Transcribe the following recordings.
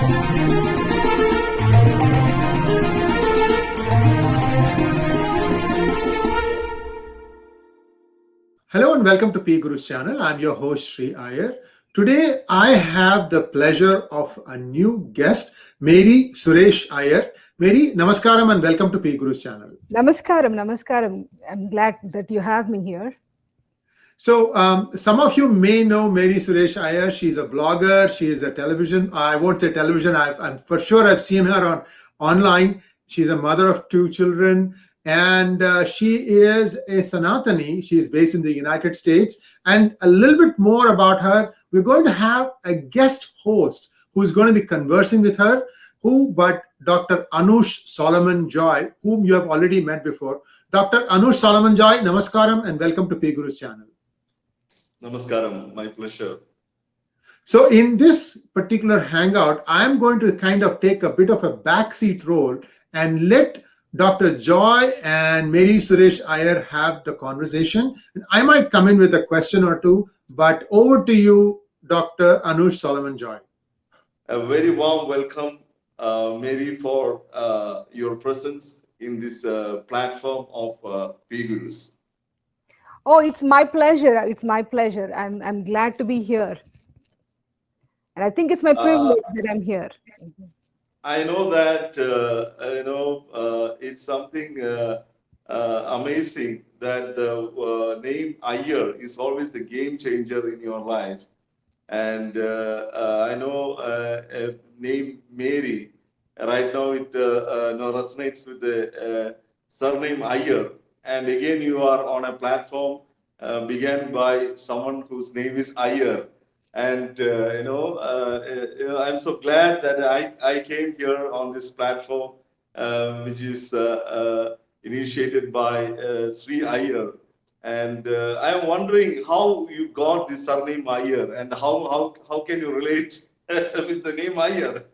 Hello and welcome to PGurus channel. I'm your host Sree Iyer. Today I have the pleasure of a new guest, Mary Suresh Iyer. Mary, namaskaram and welcome to PGurus channel. Namaskaram, namaskaram. I'm glad that you have me here. So some of you may know Mary Suresh Iyer. She's a blogger. She is a television. I won't say television. I'm for sure I've seen her on online. She's a mother of two children. And she is a Sanatani. She's based in the United States. And a little bit more about her. We're going to have a guest host who's going to be conversing with her. Who but Dr. Anush Solomon Joy, whom you have already met before. Dr. Anush Solomon Joy, namaskaram and welcome to PGurus channel. Namaskaram, my pleasure. So in this particular hangout, I'm going to kind of take a bit of a backseat role and let Dr. Joy and Mary Suresh Iyer have the conversation. And I might come in with a question or two, but over to you, Dr. Anush Solomon Joy. A very warm welcome, Mary, for your presence in this platform of PGurus. Oh, it's my pleasure. It's my pleasure. I'm glad to be here. And I think it's my privilege that I'm here. I know that it's something amazing that the name Iyer is always a game changer in your life. And I know name Mary, right now it resonates with the surname Iyer. And again, you are on a platform began by someone whose name is Iyer. And I'm so glad that I came here on this platform, which is initiated by Sree Iyer. And I'm wondering how you got the surname Iyer, and how can you relate with the name Iyer?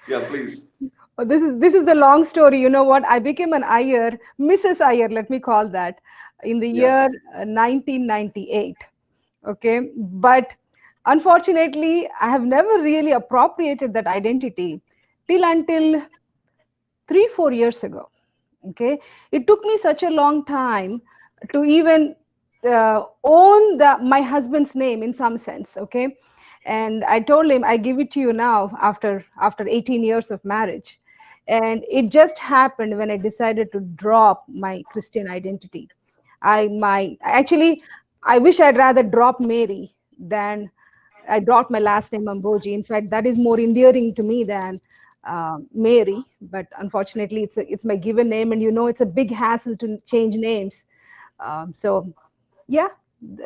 Yeah, please. Oh, this is the long story. You know what? I became an Iyer, Mrs. Iyer, let me call that, in the year 1998. Okay, but unfortunately, I have never really appropriated that identity till until 3-4 years ago. Okay, it took me such a long time to even own my husband's name in some sense. Okay, and I told him, I give it to you now after 18 years of marriage. And it just happened when I decided to drop my Christian identity. I wish I'd rather drop Mary than I dropped my last name Amboji. In fact, that is more endearing to me than Mary. But unfortunately, it's my given name, and it's a big hassle to change names. So yeah,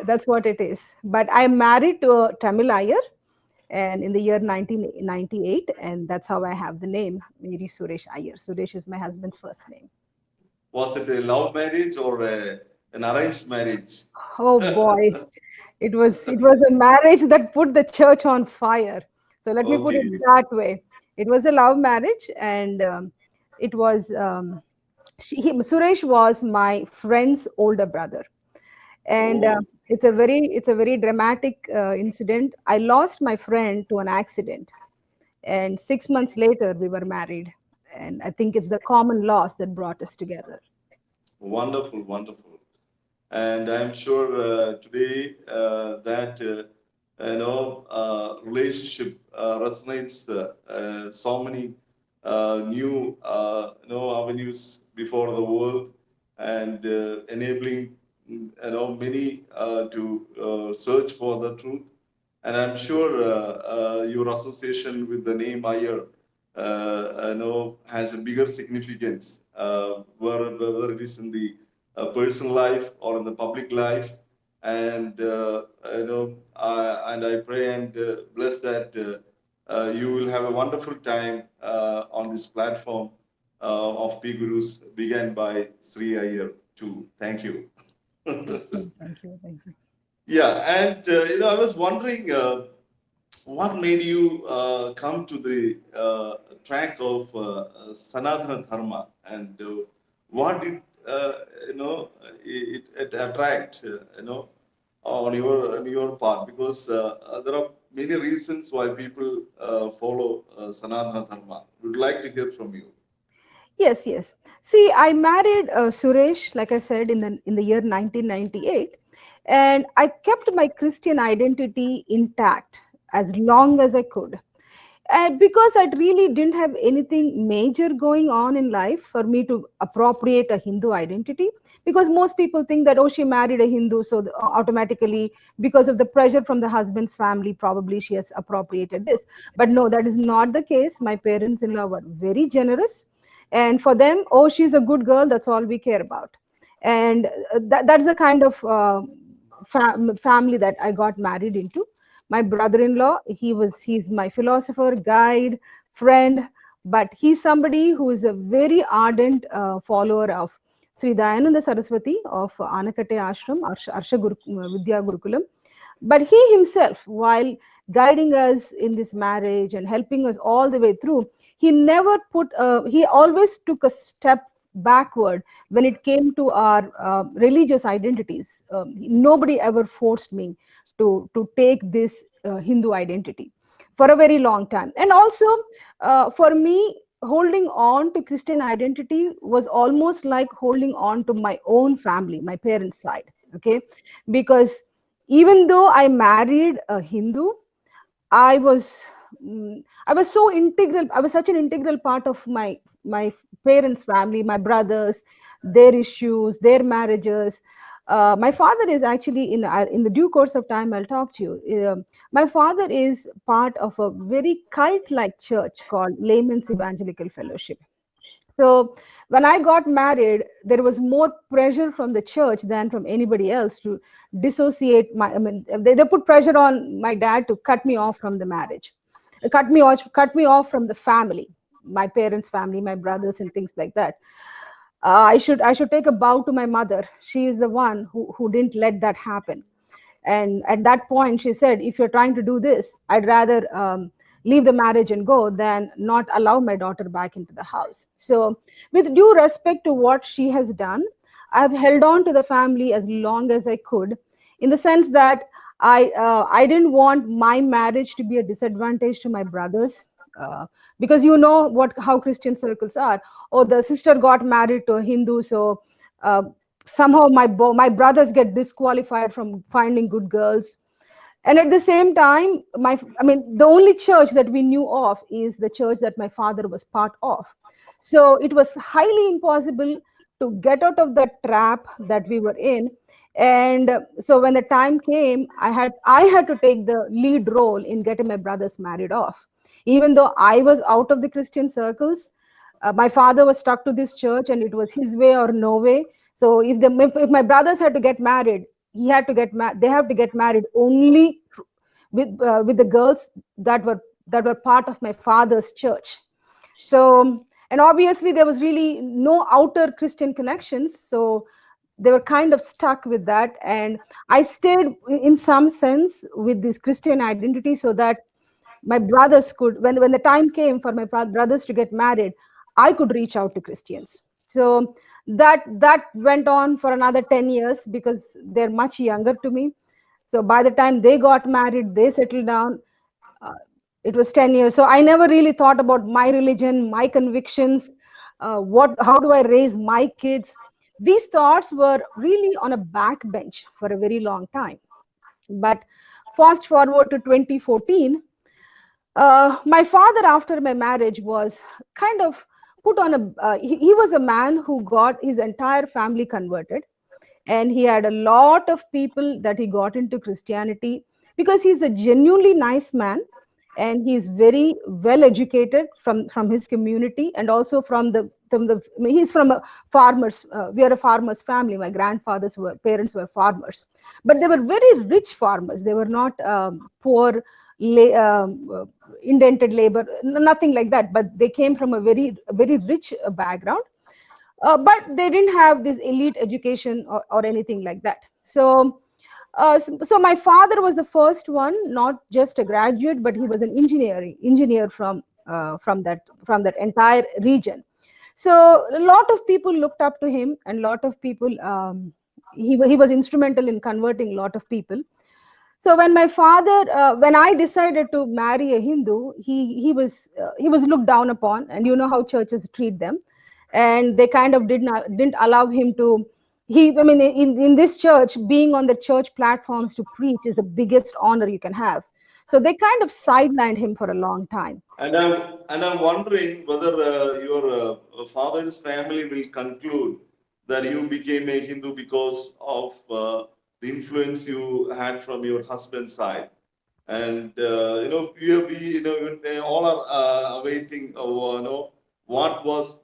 that's what it is. But I'm married to a Tamil Iyer, and in the year 1998, and that's how I have the name Mary Suresh Iyer. Suresh is my husband's first name. Was it a love marriage or an arranged marriage? Oh boy, it was a marriage that put the church on fire. So let me put it that way. It was a love marriage, and it was Suresh was my friend's older brother, and it's a very dramatic incident. I lost my friend to an accident, and 6 months later we were married, and I think it's the common loss that brought us together. Wonderful, wonderful. And I'm sure today that relationship resonates so many new avenues before the world, and enabling many to search for the truth. And I'm sure your association with the name Iyer has a bigger significance, whether it is in the personal life or in the public life. And I pray and bless that you will have a wonderful time on this platform of PGurus, began by Sree Iyer too. Thank you. Thank you. Yeah, and I was wondering what made you come to the track of Sanatana Dharma, and what did it attract on your part, because there are many reasons why people follow Sanatana Dharma. Would like to hear from you. Yes, yes. See, I married Suresh, like I said, in the year 1998, and I kept my Christian identity intact as long as I could. And because I really didn't have anything major going on in life for me to appropriate a Hindu identity, because most people think that, oh, she married a Hindu, so automatically, because of the pressure from the husband's family, probably she has appropriated this. But no, that is not the case. My parents-in-law were very generous, and for them, oh, she's a good girl, that's all we care about. And that's the kind of family that I got married into. My brother-in-law, he's my philosopher, guide, friend, but he's somebody who is a very ardent follower of Sri Dayananda Saraswati of Anakate Ashram, Arsha Vidya Gurukulam. But he himself, while guiding us in this marriage and helping us all the way through, he always took a step backward when it came to our religious identities. Nobody ever forced me to take this Hindu identity for a very long time. And also, for me, holding on to Christian identity was almost like holding on to my own family, my parents' side. Okay, because even though I married a Hindu, I was I was so integral. I was such an integral part of my parents' family, my brothers, their issues, their marriages. My father is actually in the due course of time. I'll talk to you. My father is part of a very cult-like church called Layman's Evangelical Fellowship. So when I got married, there was more pressure from the church than from anybody else to dissociate my. I mean, they put pressure on my dad to cut me off from the marriage, cut me off from the family, my parents' family, my brothers, and things like that. I should take a bow to my mother. She is the one who didn't let that happen. And at that point, she said, if you're trying to do this, I'd rather leave the marriage and go than not allow my daughter back into the house. So, with due respect to what she has done, I've held on to the family as long as I could, in the sense that I didn't want my marriage to be a disadvantage to my brothers. Because you know how Christian circles are. Oh, the sister got married to a Hindu, so uh, somehow my brothers get disqualified from finding good girls. And at the same time, the only church that we knew of is the church that my father was part of. So it was highly impossible to get out of that trap that we were in. And so when the time came, I had to take the lead role in getting my brothers married off. Even though I was out of the Christian circles, my father was stuck to this church, and it was his way or no way. So if my brothers had to get married, they have to get married only with the girls that were part of my father's church. So, and obviously there was really no outer Christian connections, so they were kind of stuck with that. And I stayed in some sense with this Christian identity, so that my brothers could, when the time came for my brothers to get married, I could reach out to Christians. So that went on for another 10 years, because they're much younger to me. So by the time they got married, they settled down, uh, it was 10 years. So I never really thought about my religion, my convictions, how do I raise my kids. These thoughts were really on a backbench for a very long time. But fast forward to 2014, my father, after my marriage, was kind of put on he was a man who got his entire family converted, and he had a lot of people that he got into Christianity, because he's a genuinely nice man, and he's very well educated from his community, and also he's from a farmers. We are a farmers family. My parents were farmers, but they were very rich farmers. They were not poor, indented labor, nothing like that. But they came from a very rich background. But they didn't have this elite education or anything like that. So my father was the first one, not just a graduate, but he was an engineer from that entire region. So a lot of people looked up to him, and a lot of people he was instrumental in converting a lot of people. So when my father, when I decided to marry a Hindu, he was looked down upon, and you know how churches treat them, and they kind of didn't allow him to. I mean, in this church, being on the church platforms to preach is the biggest honor you can have. So they kind of sidelined him for a long time. And I'm wondering whether your father's family will conclude that you became a Hindu because of the influence you had from your husband's side. And we all are awaiting, what was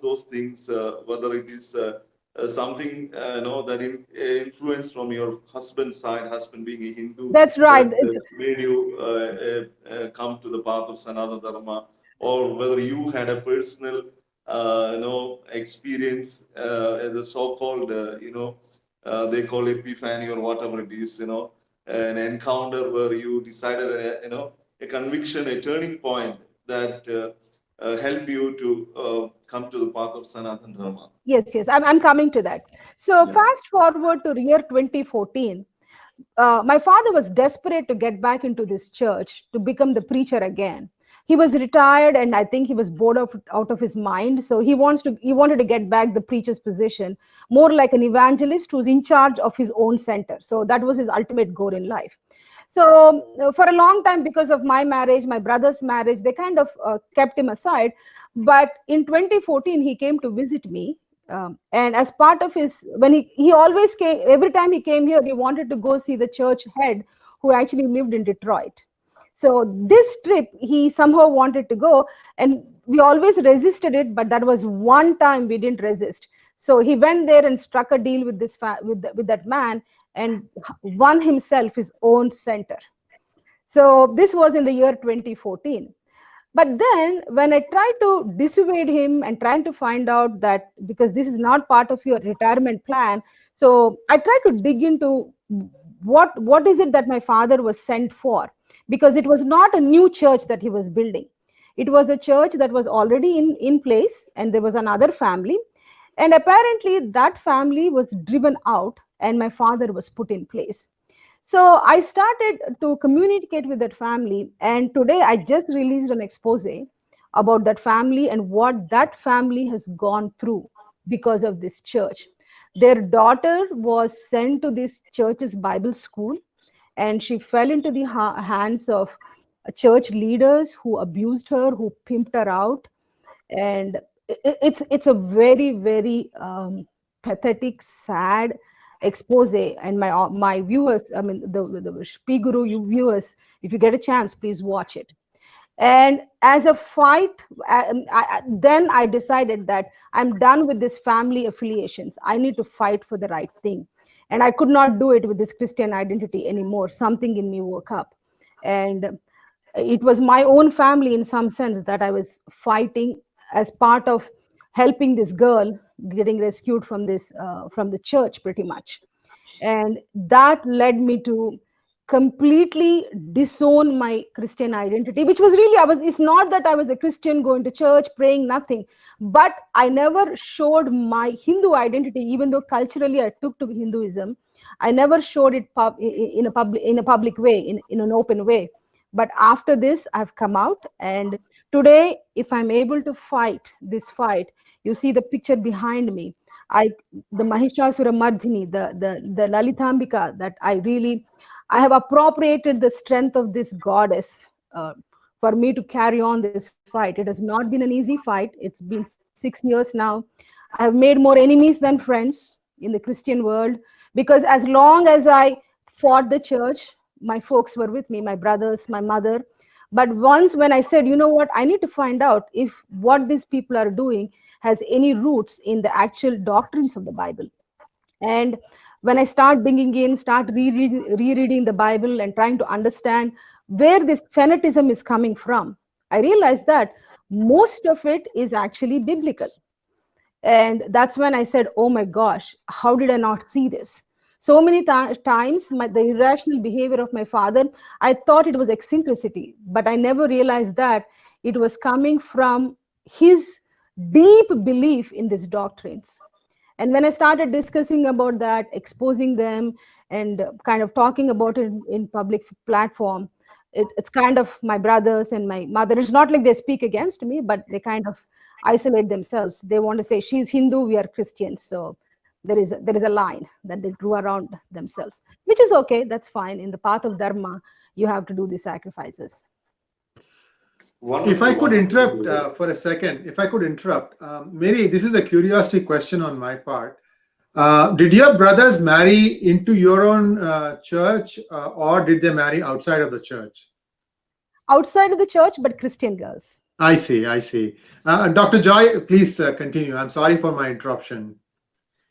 those things, whether it is something that influence from your husband's side, husband being a Hindu, That's right. that made you come to the path of Sanatana Dharma, or whether you had a personal experience, the so-called they call epiphany or whatever it is, an encounter where you decided, a conviction, a turning point that help you to come to the path of Sanatana Dharma. Yes, yes, I'm coming to that. So Yeah. fast forward to year 2014. My father was desperate to get back into this church to become the preacher again. He was retired, and I think he was bored out of his mind. So he wanted to get back the preacher's position, more like an evangelist who's in charge of his own center. So that was his ultimate goal in life. So for a long time, because of my marriage, my brother's marriage, they kind of kept him aside. But in 2014, he came to visit me, and as part of his, when he always came, every time he came here, he wanted to go see the church head who actually lived in Detroit. So this trip he somehow wanted to go, and we always resisted it, but that was one time we didn't resist. So he went there and struck a deal with with that man, and won himself his own center. So this was in the year 2014. But then when I tried to dissuade him and trying to find out that, because this is not part of your retirement plan, so I tried to dig into what is it that my father was sent for, because it was not a new church that he was building. It was a church that was already in place, and there was another family, and apparently that family was driven out and my father was put in place. So I started to communicate with that family, and today I just released an expose about that family and what that family has gone through because of this church. Their daughter was sent to this church's Bible school, and she fell into the hands of church leaders who abused her, who pimped her out, and it's a very, very pathetic, sad expose. And my viewers, I mean the PGuru viewers, if you get a chance, please watch it. And as a fight, then I decided that I'm done with this family affiliations. I need to fight for the right thing, and I could not do it with this Christian identity anymore. Something in me woke up, and it was my own family in some sense that I was fighting, as part of helping this girl getting rescued from the church, pretty much. And that led me to completely disown my Christian identity, which was really, it's not that I was a Christian going to church praying, nothing, but I never showed my Hindu identity. Even though culturally I took to Hinduism, I never showed it in a public way, in an open way. But after this, I've come out, and today, if I'm able to fight this fight, you see the picture behind me, I the Mahishasura Mardhini, the Lalitambika, that I have appropriated the strength of this goddess for me to carry on this fight. It has not been an easy fight. It's been 6 years now. I have made more enemies than friends in the Christian world, because as long as I fought the church, my folks were with me, my brothers, my mother. But once when I said, you know what, I need to find out if what these people are doing has any roots in the actual doctrines of the Bible. And when I start digging in, start rereading the Bible and trying to understand where this fanatism is coming from, I realized that most of it is actually biblical. And that's when I said, oh my gosh, how did I not see this? So many times, the irrational behavior of my father, I thought it was eccentricity, but I never realized that it was coming from his deep belief in these doctrines. And when I started discussing about that, exposing them, and kind of talking about it in public platform, it's kind of my brothers and my mother. It's not like they speak against me, but they kind of isolate themselves. They want to say she's Hindu, we are Christians. So there is a line that they drew around themselves, which is okay. That's fine. In the path of dharma, you have to do the sacrifices. If I Wonderful, could interrupt wonderful. for a second, if I could interrupt, Mary, this is a curiosity question on my part. Did your brothers marry into your own church, or did they marry outside of the church? Outside of the church, but Christian girls. I see, I see. Dr. Joy, please continue. I'm sorry for my interruption.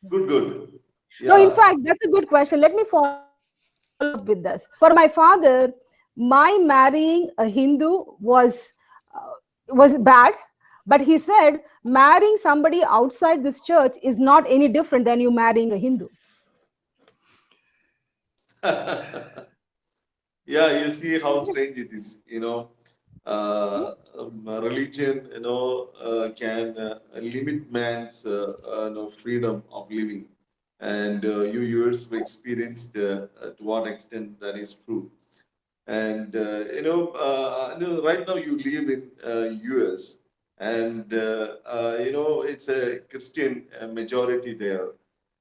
Good, good. No, in Yeah. fact, that's a good question. Let me follow up with this. For my father, my marrying a Hindu was bad, but he said marrying somebody outside this church is not any different than you marrying a Hindu. Yeah, you see how strange it is. Religion, can limit man's, freedom of living, and you yours have experienced to what extent that is true. And right now you live in US, and it's a Christian majority there.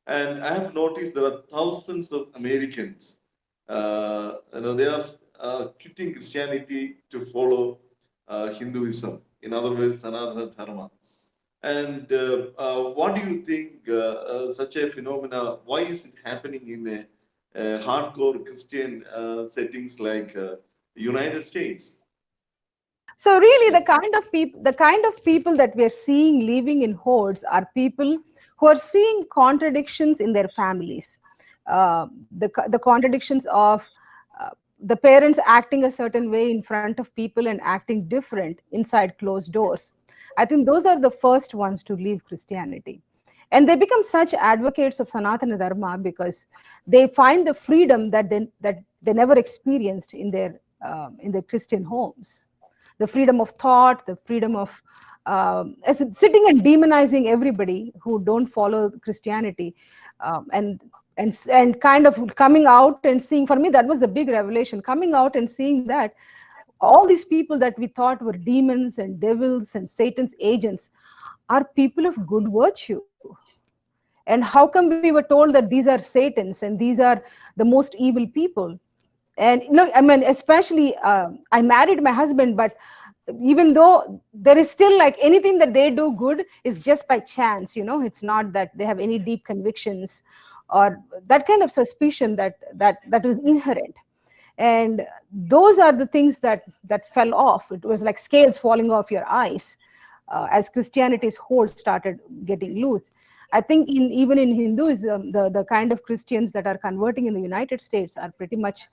And I have noticed there are thousands of Americans. They are quitting Christianity to follow Hinduism. In other words, Sanatana Dharma. And what do you think such a phenomena? Why is it happening in a hardcore Christian settings like United States? So really, the kind of people that we are seeing living in hordes are people who are seeing contradictions in their families. The contradictions of the parents acting a certain way in front of people and acting different inside closed doors. I think those are the first ones to leave Christianity, and they become such advocates of Sanatana Dharma because they find the freedom that they never experienced in their Christian homes. The freedom of thought, the freedom of sitting and demonizing everybody who don't follow Christianity, and kind of coming out and seeing. For me, that was the big revelation. Coming out and seeing that all these people that we thought were demons and devils and Satan's agents are people of good virtue. And how come we were told that these are Satans and these are the most evil people? And look, I mean, especially I married my husband, but even though there is still like anything that they do good is just by chance, it's not that they have any deep convictions or that kind of suspicion that was inherent. And those are the things that fell off. It was like scales falling off your eyes as Christianity's hold started getting loose. I think even in Hinduism, the kind of Christians that are converting in the United States are pretty much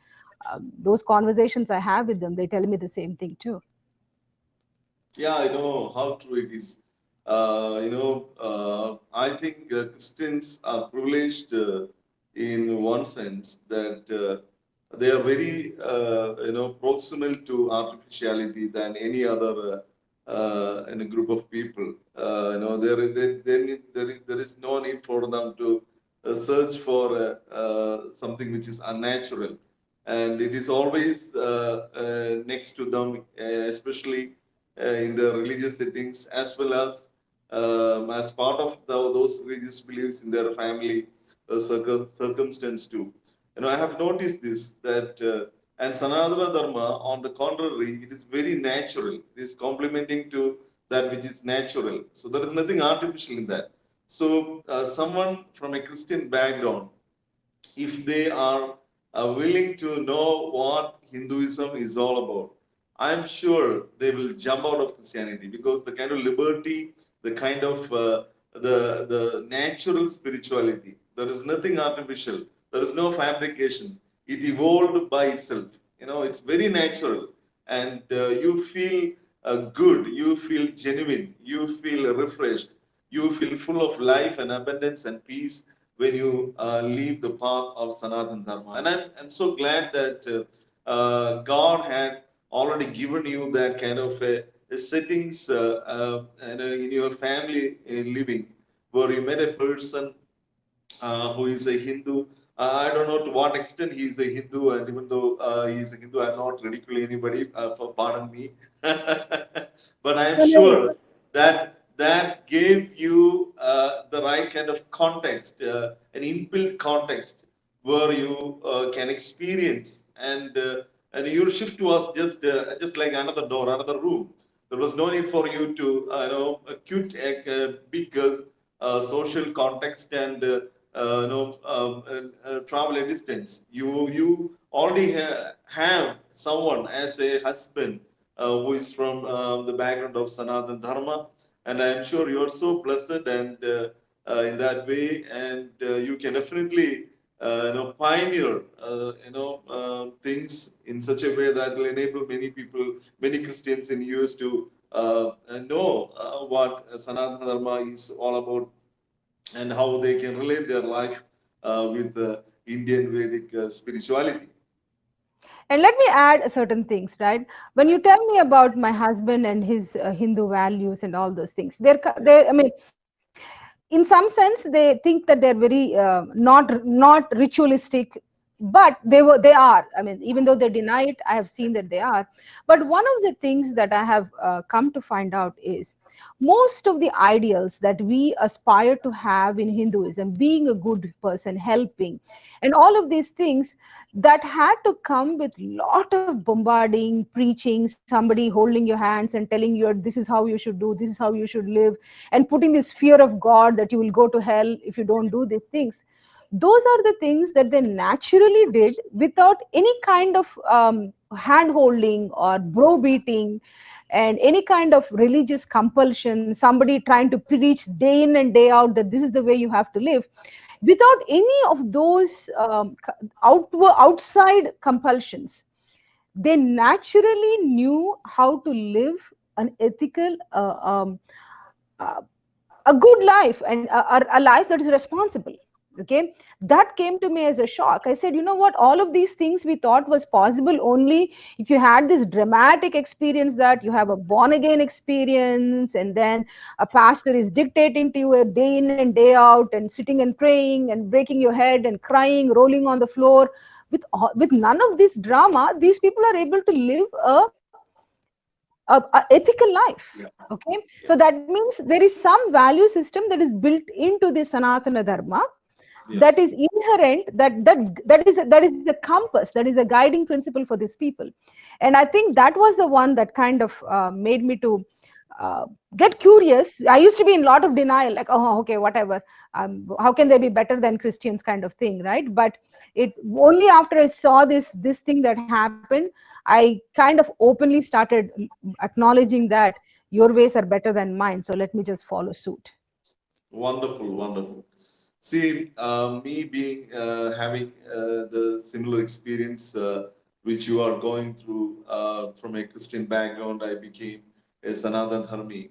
those conversations I have with them. They tell me the same thing too. Yeah, I know how true it is. I think Christians are privileged in one sense that they are very, proximal to artificiality than any other in a group of people. There is no need for them to search for something which is unnatural, and it is always next to them, especially in the religious settings, as well as part of those religious beliefs in their family circumstance too. I have noticed this that and Sanatana Dharma, on the contrary, it is very natural. It is complementing to that which is natural. So there is nothing artificial in that. So someone from a Christian background, if they are willing to know what Hinduism is all about, I'm sure they will jump out of Christianity because the kind of liberty, the kind of the natural spirituality, there is nothing artificial. There is no fabrication. It evolved by itself. It's very natural, and you feel good. You feel genuine. You feel refreshed. You feel full of life and abundance and peace when you leave the path of Sanatana Dharma. And I'm so glad that God had already given you that kind of a settings in your family living where you met a person who is a Hindu. I don't know to what extent he is a Hindu, and even though he is a Hindu, I'm not ridiculing anybody. For pardon me, but I am No, no, no. sure that that gave you the right kind of context, an inbuilt context where you can experience, and your shift was just like another door, another room. There was no need for you to acute a bigger social context and travel a distance. You already have someone as a husband who is from the background of Sanatana Dharma, and I'm sure you're so blessed and in that way, and you can definitely pioneer things in such a way that will enable many people, many Christians in US to know what Sanatana Dharma is all about and how they can relate their life with the Indian Vedic spirituality. And let me add certain things, right? When you tell me about my husband and his Hindu values and all those things, I mean, in some sense, they think that they're very not ritualistic, but they are. I mean, even though they deny it, I have seen that they are. But one of the things that I have come to find out is most of the ideals that we aspire to have in Hinduism, being a good person, helping, and all of these things, that had to come with lot of bombarding, preaching, somebody holding your hands and telling you this is how you should do, this is how you should live, and putting this fear of God that you will go to hell if you don't do these things. Those are the things that they naturally did without any kind of hand holding or browbeating and any kind of religious compulsion, somebody trying to preach day in and day out that this is the way you have to live, without any of those outside compulsions. They naturally knew how to live an ethical, uh, a good life, and a life that is responsible. Okay, that came to me as a shock. I said, you know what, all of these things we thought was possible only if you had this dramatic experience, that you have a born again experience, and then a pastor is dictating to you a day in and day out, and sitting and praying and breaking your head and crying, rolling on the floor. With none of this drama, these people are able to live a ethical life. Yeah. Okay, so Yeah. that means there is some value system that is built into the Sanatana Dharma, Yeah. that is inherent, that is a compass, that is a guiding principle for these people. And I think that was the one that kind of made me to uh, get curious. I used to be in a lot of denial, like, oh, okay, whatever, how can they be better than Christians, kind of thing, right? But it only after I saw this thing that happened, I kind of openly started acknowledging that your ways are better than mine, so let me just follow suit. Wonderful, wonderful. See, me being having the similar experience which you are going through from a Christian background, I became a Sanatana Dharmi.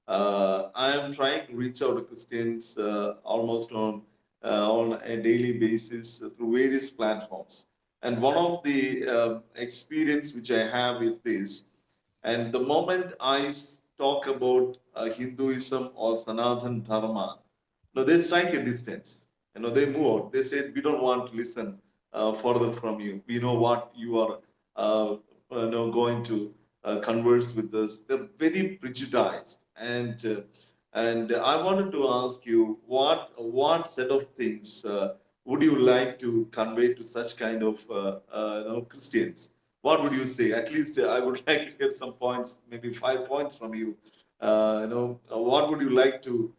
I am trying to reach out to Christians almost on a daily basis through various platforms. And one of the experience which I have is this. And the moment I talk about Hinduism or Sanatana Dharma, no, they strike a distance. They move out. They say, we don't want to listen further from you. We know what you are going to converse with us. They're very prejudiced. And I wanted to ask you, what set of things would you like to convey to such kind of Christians? What would you say? At least I would like to get some points, maybe 5 points from you. What would you like to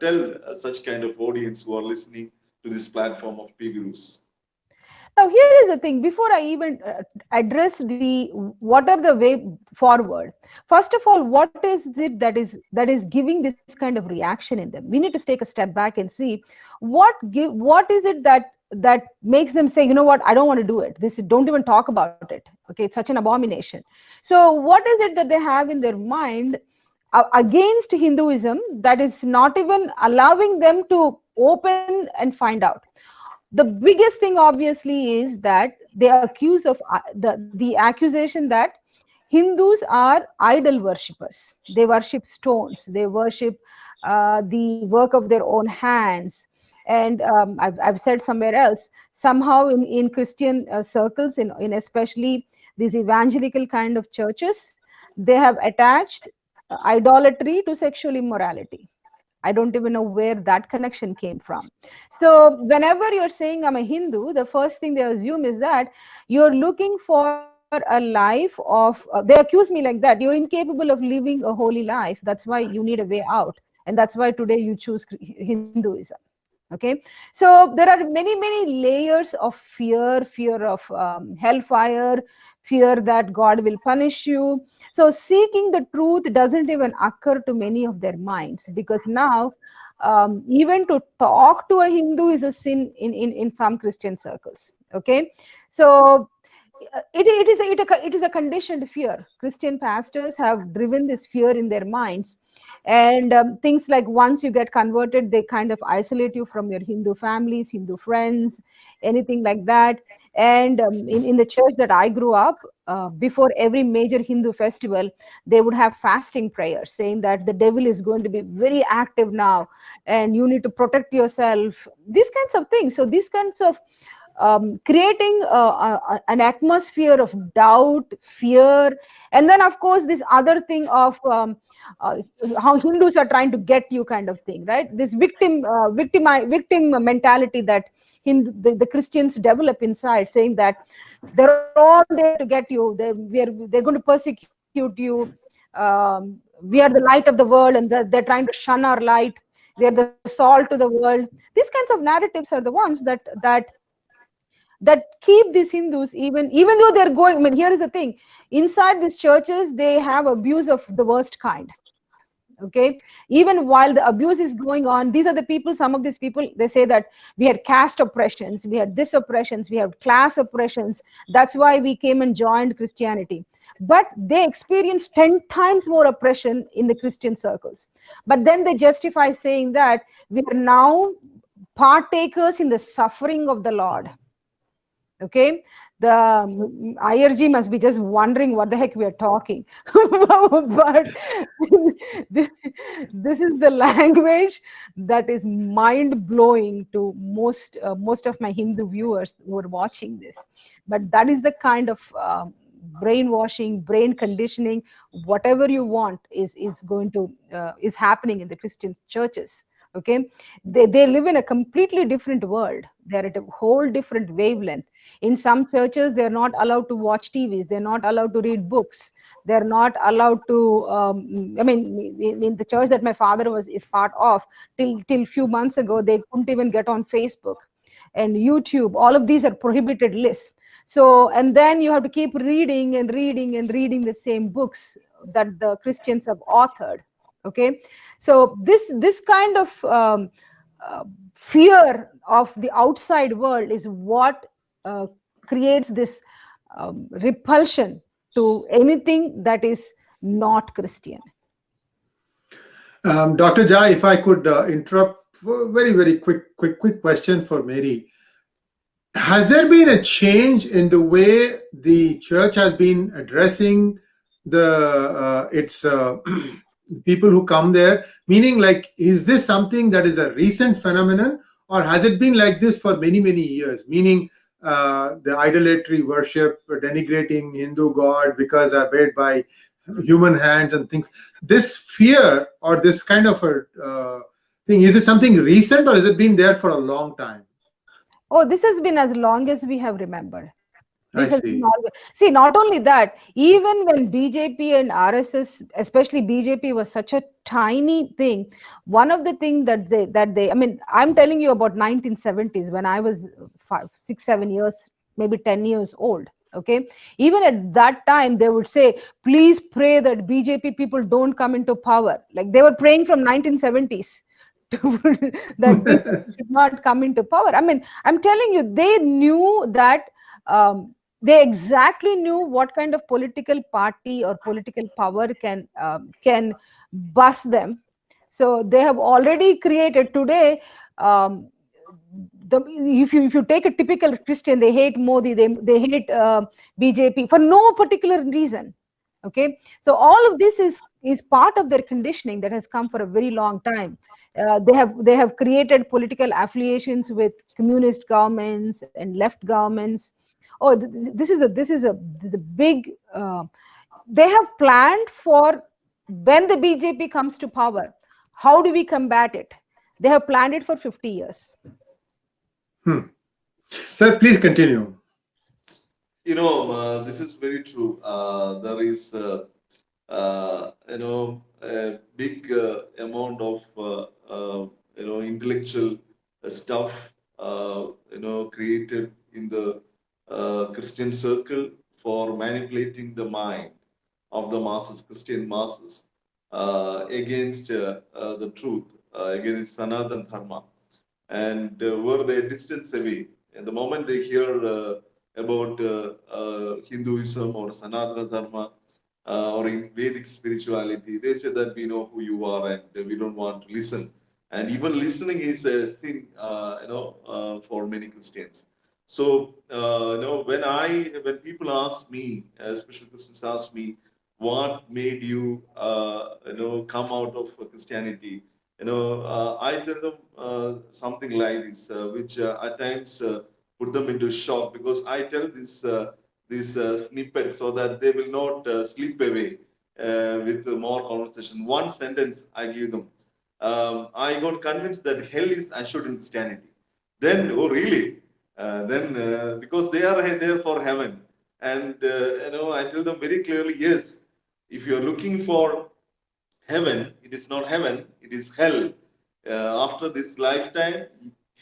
tell such kind of audience who are listening to this platform of PGurus? Now, here is the thing. Before I even address the what are the way forward, first of all, what is it that is giving this kind of reaction in them? We need to take a step back and see what is it that makes them say, you know what, I don't want to do it. This, don't even talk about it. Okay, it's such an abomination. So, what is it that they have in their mind against Hinduism that is not even allowing them to open and find out? The biggest thing obviously is that they accuse of the accusation that Hindus are idol worshippers. They worship stones, they worship the work of their own hands, And I've said somewhere else, somehow in Christian circles, in especially these evangelical kind of churches, they have attached idolatry to sexual immorality. I don't even know where that connection came from. So whenever you're saying I'm a Hindu, the first thing they assume is that you're looking for a life of, they accuse me like that. You're incapable of living a holy life. That's why you need a way out. And that's why today you choose Hinduism. Okay. So there are many layers of fear of hellfire, fear that God will punish you. So seeking the truth doesn't even occur to many of their minds, because now even to talk to a Hindu is a sin in some Christian circles. Okay. So it is a conditioned fear. Christian pastors have driven this fear in their minds. And things like, once you get converted, they kind of isolate you from your Hindu families, Hindu friends, anything like that. And in the church that I grew up, before every major Hindu festival, they would have fasting prayers saying that the devil is going to be very active now and you need to protect yourself, these kinds of things. So these kinds of creating an atmosphere of doubt, fear. And then of course this other thing of uh, how Hindus are trying to get you kind of thing, right? This victim mentality that the Christians develop inside, saying that they're all there to get you, they're going to persecute you, we are the light of the world, and they're trying to shun our light, we are the salt to the world. These kinds of narratives are the ones that keep these Hindus, even though they're going, I mean, here is the thing, inside these churches they have abuse of the worst kind. Okay, even while the abuse is going on, these are the people, some of these people, they say that we had caste oppressions, we had this oppressions, we had class oppressions, that's why we came and joined Christianity. But they experience 10 times more oppression in the Christian circles. But then they justify saying that we are now partakers in the suffering of the Lord. Okay, the IRG must be just wondering what the heck we are talking. But this, this is the language that is mind blowing to most of my Hindu viewers who are watching this. But that is the kind of brainwashing, brain conditioning, whatever you want, is going to is happening in the Christian churches. Okay, they live in a completely different world. They're at a whole different wavelength. In some churches they're not allowed to watch TVs, they're not allowed to read books, they're not allowed to I mean, in the church that my father is part of, till few months ago, they couldn't even get on Facebook and YouTube. All of these are prohibited lists. So, and then you have to keep reading and reading and reading the same books that the Christians have authored. Okay, so this kind of fear of the outside world is what creates this repulsion to anything that is not Christian. Dr. Jai, if I could interrupt for a very quick question for Mary. Has there been a change in the way the church has been addressing its people who come there? Meaning, like, is this something that is a recent phenomenon, or has it been like this for many years? Meaning, the idolatry worship, denigrating Hindu God because are made by human hands and things. This fear or this kind of a thing, is it something recent, or has it been there for a long time? Oh, this has been as long as we have remembered. I see. See, not only that, even when BJP and RSS, especially BJP, was such a tiny thing, one of the things that they, I mean, I'm telling you about 1970s, when I was 5, 6, 7 years, maybe 10 years old. Okay, even at that time, they would say, please pray that BJP people don't come into power. Like, they were praying from 1970s. That BJP should not come into power. I mean, I'm telling you, they knew that they exactly knew what kind of political party or political power can bust them. So they have already created today. If you take a typical Christian, they hate Modi, they hate BJP for no particular reason. Okay, so all of this is part of their conditioning that has come for a very long time. They have created political affiliations with communist governments and left governments. Oh, this is a the big. They have planned for when the BJP comes to power. How do we combat it? They have planned it for 50 years. Sir, please continue. This is very true. There is, a big amount of, intellectual stuff, created in the Christian circle for manipulating the mind of the masses, Christian masses, against the truth, against Sanatana Dharma. And were they distance away, and the moment they hear about Hinduism or Sanatana Dharma or in Vedic spirituality, they say that we know who you are and we don't want to listen. And even listening is a sin, for many Christians. So, when people ask me, especially Christians ask me, what made you, come out of Christianity? I tell them something like this, which at times put them into shock, because I tell this snippet so that they will not slip away with more conversation. One sentence I give them. I got convinced that hell is assured in Christianity. Then, oh really? Then because they are there for heaven, and I tell them very clearly, yes. If you are looking for heaven, it is not heaven, it is hell. After this lifetime,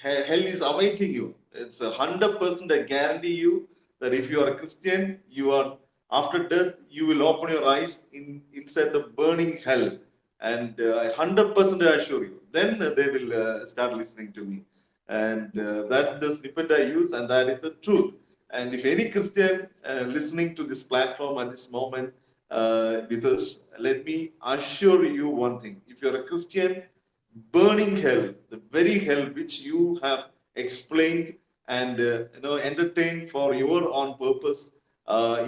hell is awaiting you. It's 100% I guarantee you that if you are a Christian, you are after death, you will open your eyes inside the burning hell, and 100% I assure you. Then they will start listening to me, and that's the snippet I use, and that is the truth. And if any Christian listening to this platform at this moment with us, let me assure you one thing. If you're a Christian, burning hell, the very hell which you have explained and entertained for your own purpose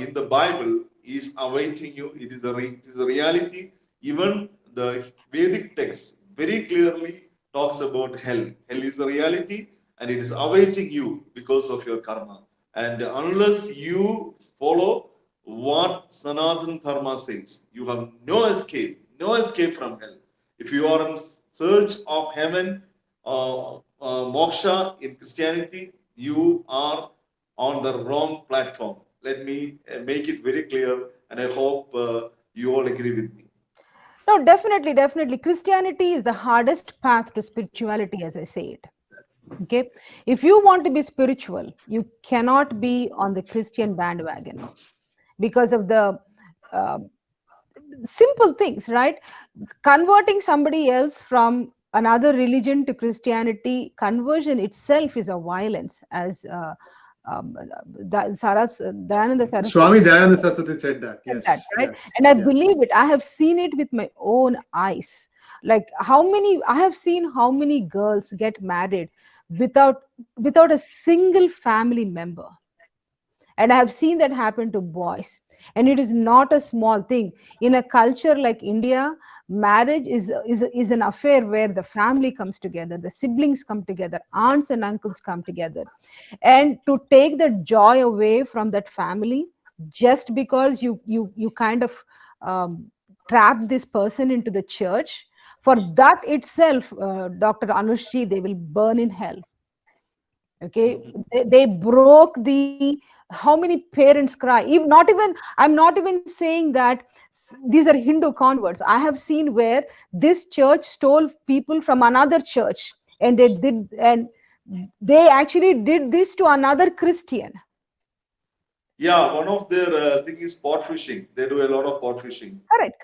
in the Bible is awaiting you. It is a reality. Even the Vedic text very clearly talks about hell. Hell is a reality, and it is awaiting you because of your karma. And unless you follow what Sanatana Dharma says, you have no escape from hell. If you are in search of heaven, moksha in Christianity, you are on the wrong platform. Let me make it very clear, and I hope you all agree with me. No, definitely. Christianity is the hardest path to spirituality, as I say it. Okay, if you want to be spiritual, you cannot be on the Christian bandwagon because of the simple things, right? Converting somebody else from another religion to Christianity, conversion itself is a violence, as Dayananda Saraswati Swami Dayananda Saraswati said that. said Yes, that, right? yes. And I Yeah. believe it. I have seen it with my own eyes. Like I have seen how many girls get married without a single family member. And I have seen that happen to boys. And it is not a small thing. In a culture like India, marriage is an affair where the family comes together, the siblings come together, aunts and uncles come together. And to take the joy away from that family just because you kind of trap this person into the church, for that itself, Dr. Anushji, they will burn in hell. Okay, they broke the, how many parents cry, even not even, I'm not even saying that these are Hindu converts. I have seen where this church stole people from another church, and they actually did this to another Christian. Yeah, one of their thing is pot fishing. They do a lot of pot fishing. Correct.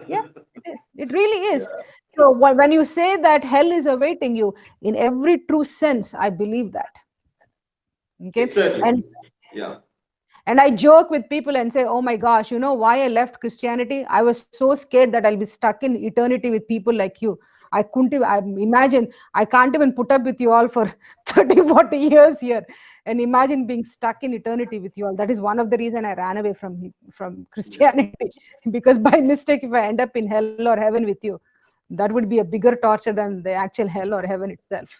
Yeah, it really is. Yeah. So when you say that hell is awaiting you, in every true sense, I believe that. Okay. Exactly. Yeah. And I joke with people and say, oh my gosh, you know why I left Christianity? I was so scared that I'll be stuck in eternity with people like you. I couldn't even, imagine, I can't even put up with you all for 30, 40 years here. And imagine being stuck in eternity with you all. That is one of the reason I ran away from Christianity. Because by mistake, if I end up in hell or heaven with you, that would be a bigger torture than the actual hell or heaven itself.